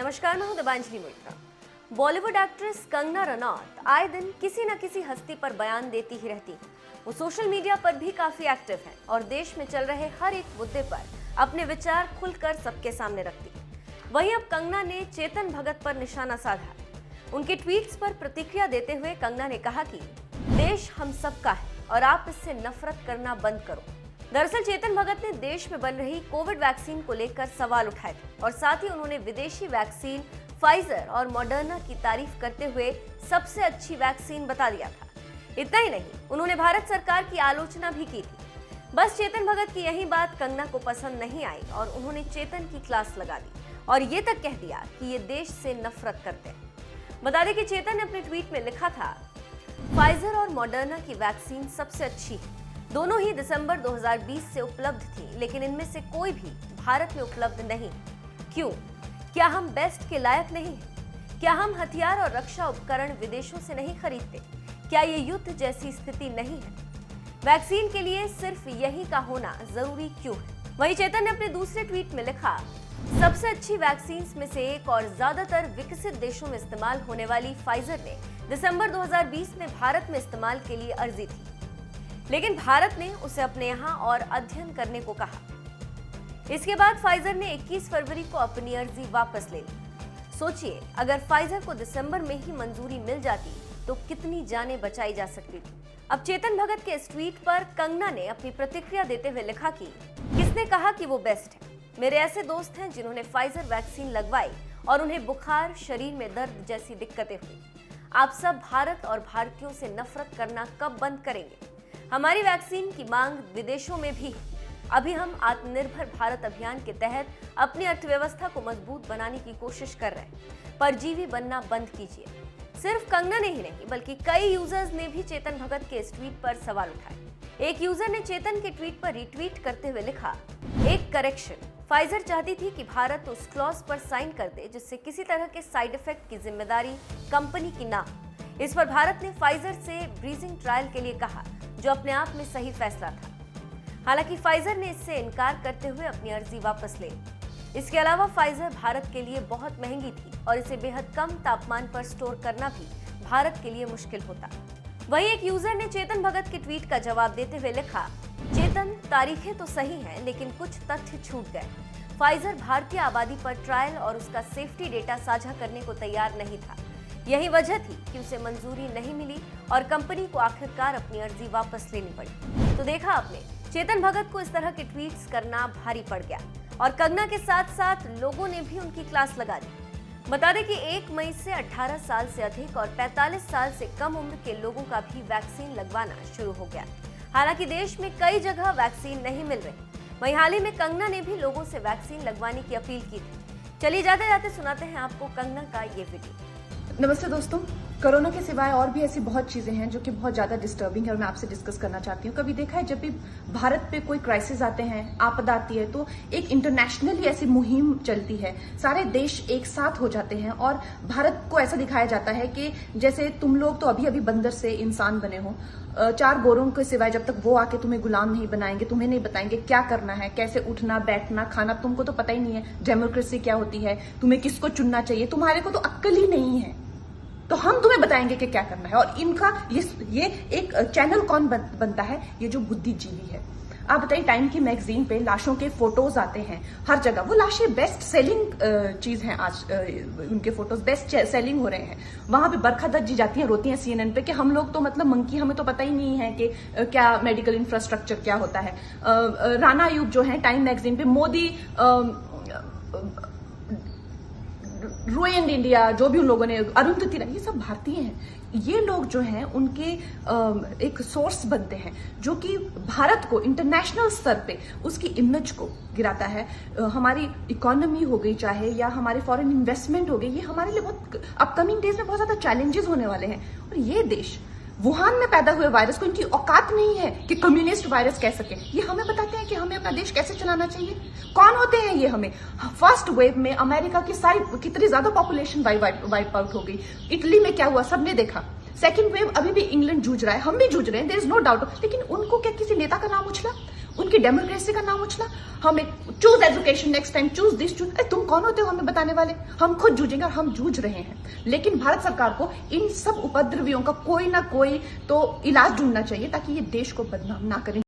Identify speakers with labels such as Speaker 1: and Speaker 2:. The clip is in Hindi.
Speaker 1: नमस्कार, मैं हूं दिबांजलि मोइत्रा। बॉलीवुड एक्ट्रेस कंगना रनौत आए दिन किसी न किसी हस्ती पर बयान देती ही रहती। वो सोशल मीडिया पर भी काफी एक्टिव हैं और देश में चल रहे हर एक मुद्दे पर अपने विचार खुलकर सबके सामने रखती। वहीं अब कंगना ने चेतन भगत पर निशाना साधा। उनके ट्वीट्स पर प्रतिक्रिया देते हुए कंगना ने कहा कि देश हम सबका है और आप इससे नफरत करना बंद करो। दरअसल चेतन भगत ने देश में बन रही कोविड वैक्सीन को लेकर सवाल उठाए थे और साथ ही उन्होंने विदेशी वैक्सीन फाइजर और मॉडर्ना की तारीफ करते हुए सबसे अच्छी वैक्सीन बता दिया था। इतना ही नहीं, उन्होंने भारत सरकार की आलोचना भी की थी। बस चेतन भगत की यही बात कंगना को पसंद नहीं आई और उन्होंने चेतन की क्लास लगा दी और ये तक कह दिया कि ये देश से नफरत करते हैं। बता दें कि चेतन ने अपने ट्वीट में लिखा था, फाइजर और मॉडर्ना की वैक्सीन सबसे अच्छी है। दोनों ही दिसंबर 2020 से उपलब्ध थी, लेकिन इनमें से कोई भी भारत में उपलब्ध नहीं। क्यों? क्या हम बेस्ट के लायक नहीं हैं? क्या हम हथियार और रक्षा उपकरण विदेशों से नहीं खरीदते? क्या ये युद्ध जैसी स्थिति नहीं है? वैक्सीन के लिए सिर्फ यही का होना जरूरी क्यों है? वहीं चेतन ने अपने दूसरे ट्वीट में लिखा, सबसे अच्छी वैक्सीन में से एक और ज्यादातर विकसित देशों में इस्तेमाल होने वाली फाइजर ने दिसंबर 2020 में भारत में इस्तेमाल के लिए अर्जी थी, लेकिन भारत ने उसे अपने यहाँ और अध्ययन करने को कहा। इसके बाद फाइजर ने 21 फरवरी को अपनी अर्जी वापस ले ली। सोचिए, अगर फाइजर को दिसंबर में ही मंजूरी मिल जाती तो कितनी जानें बचाई जा सकती थी। अब चेतन भगत के इस ट्वीट पर कंगना ने अपनी प्रतिक्रिया देते हुए लिखा कि किसने कहा कि वो बेस्ट है? मेरे ऐसे दोस्त हैं जिन्होंने फाइजर वैक्सीन लगवाई और उन्हें बुखार, शरीर में दर्द जैसी दिक्कतें हुई। आप सब भारत और भारतीयों से नफरत करना कब बंद करेंगे? हमारी वैक्सीन की मांग विदेशों में भी है। अभी हम आत्मनिर्भर भारत अभियान के तहत अपनी अर्थव्यवस्था को मजबूत बनाने की कोशिश कर रहे हैं। परजीवी बनना बंद कीजिए। सिर्फ कंगना ने ही नहीं, बल्कि कई यूजर्स ने भी चेतन भगत के इस ट्वीट पर सवाल उठाए। एक यूजर ने चेतन के ट्वीट पर रीट्वीट करते हुए लिखा, एक करेक्शन, फाइजर चाहती थी कि भारत उस क्लॉज पर साइन कर दे जिससे किसी तरह के साइड इफेक्ट की जिम्मेदारी कंपनी की ना हो। इस पर भारत ने फाइजर से ब्रीजिंग ट्रायल के लिए कहा, जो अपने आप में सही फैसला था। हालांकि फाइजर ने इससे इनकार करते हुए अपनी अर्जी वापस ले ली। इसके अलावा फाइजर भारत के लिए बहुत महंगी थी और इसे बेहद कम तापमान पर स्टोर करना भी भारत के लिए मुश्किल होता। वहीं एक यूजर ने चेतन भगत के ट्वीट का जवाब देते हुए लिखा, चेतन, तारीखें तो सही हैं, लेकिन कुछ तथ्य छूट गए। फाइजर भारतीय आबादी पर ट्रायल और उसका सेफ्टी डेटा साझा करने को तैयार नहीं था। यही वजह थी कि उसे मंजूरी नहीं मिली और कंपनी को आखिरकार अपनी अर्जी वापस लेनी पड़ी। तो देखा आपने, चेतन भगत को इस तरह के ट्वीट्स करना भारी पड़ गया और कंगना के साथ साथ लोगों ने भी उनकी क्लास लगा दी। बता दें कि 1 मई से 18 साल से अधिक और 45 साल से कम उम्र के लोगों का भी वैक्सीन लगवाना शुरू हो गया। हालांकि देश में कई जगह वैक्सीन नहीं मिल रही। वहीं हाल ही में कंगना ने भी लोगों से वैक्सीन लगवाने की अपील की थी। चलिए जाते जाते सुनाते हैं आपको कंगना का ये वीडियो।
Speaker 2: नमस्ते दोस्तों, कोरोना के सिवाय और भी ऐसी बहुत चीजें हैं जो कि बहुत ज्यादा डिस्टर्बिंग है और मैं आपसे डिस्कस करना चाहती हूँ। कभी देखा है, जब भी भारत पे कोई क्राइसिस आते हैं, आपदा आती है, तो एक इंटरनेशनली ऐसी मुहिम चलती है, सारे देश एक साथ हो जाते हैं और भारत को ऐसा दिखाया जाता है कि जैसे तुम लोग तो अभी अभी बंदर से इंसान बने हो। 4 गोरों के सिवाय जब तक वो आके तुम्हें गुलाम नहीं बनाएंगे, तुम्हें नहीं बताएंगे क्या करना है, कैसे उठना, बैठना, खाना, तुमको तो पता ही नहीं है डेमोक्रेसी क्या होती है, तुम्हें किसको चुनना चाहिए, तुम्हारे को तो अक्ल ही नहीं है, तो हम तुम्हें बताएंगे कि क्या करना है। और इनका ये एक चैनल कौन बनता है? ये जो बुद्धिजीवी है। आप बताइए, टाइम की मैगजीन पे लाशों के फोटोज आते हैं हर जगह। वो लाशें बेस्ट सेलिंग चीज हैं आज, उनके फोटोज बेस्ट सेलिंग हो रहे हैं। वहां पे बरखा दत्त जी जाती हैं, रोती हैं CNN पे कि हम लोग तो मतलब मंकी, हमें तो पता ही नहीं है कि क्या मेडिकल इंफ्रास्ट्रक्चर क्या होता है। राना अयूब जो है टाइम मैगजीन पे, मोदी रूइंड इंडिया, जो भी उन लोगों ने, अरुंधति, ये सब भारतीय हैं। ये लोग जो हैं उनके एक सोर्स बनते हैं जो कि भारत को इंटरनेशनल स्तर पे उसकी इमेज को गिराता है। हमारी इकोनॉमी हो गई चाहे, या हमारे फॉरेन इन्वेस्टमेंट हो गई, ये हमारे लिए बहुत अपकमिंग डेज में बहुत ज्यादा चैलेंजेस होने वाले हैं। और ये देश वुहान में पैदा हुए वायरस को इनकी औकात नहीं है कि कम्युनिस्ट वायरस कह सके। ये हमें बताते हैं कि हमें अपना देश कैसे चलाना चाहिए। कौन होते हैं ये? हमें फर्स्ट वेव में अमेरिका की सारी कितनी ज्यादा पॉपुलेशन वाइप आउट हो गई। इटली में क्या हुआ सबने देखा। सेकेंड वेव अभी भी इंग्लैंड जूझ रहा है, हम भी जूझ रहे हैं, देयर इज नो डाउट। लेकिन उनको क्या किसी नेता का नाम उछला? उनकी डेमोक्रेसी का नाम उछला। हम एक choose education next time, choose this, choose, अरे तुम कौन होते हो हमें बताने वाले? हम खुद जूझेंगे और हम जूझ रहे हैं। लेकिन भारत सरकार को इन सब उपद्रवियों का कोई ना कोई तो इलाज ढूंढना चाहिए ताकि ये देश को बदनाम ना करें।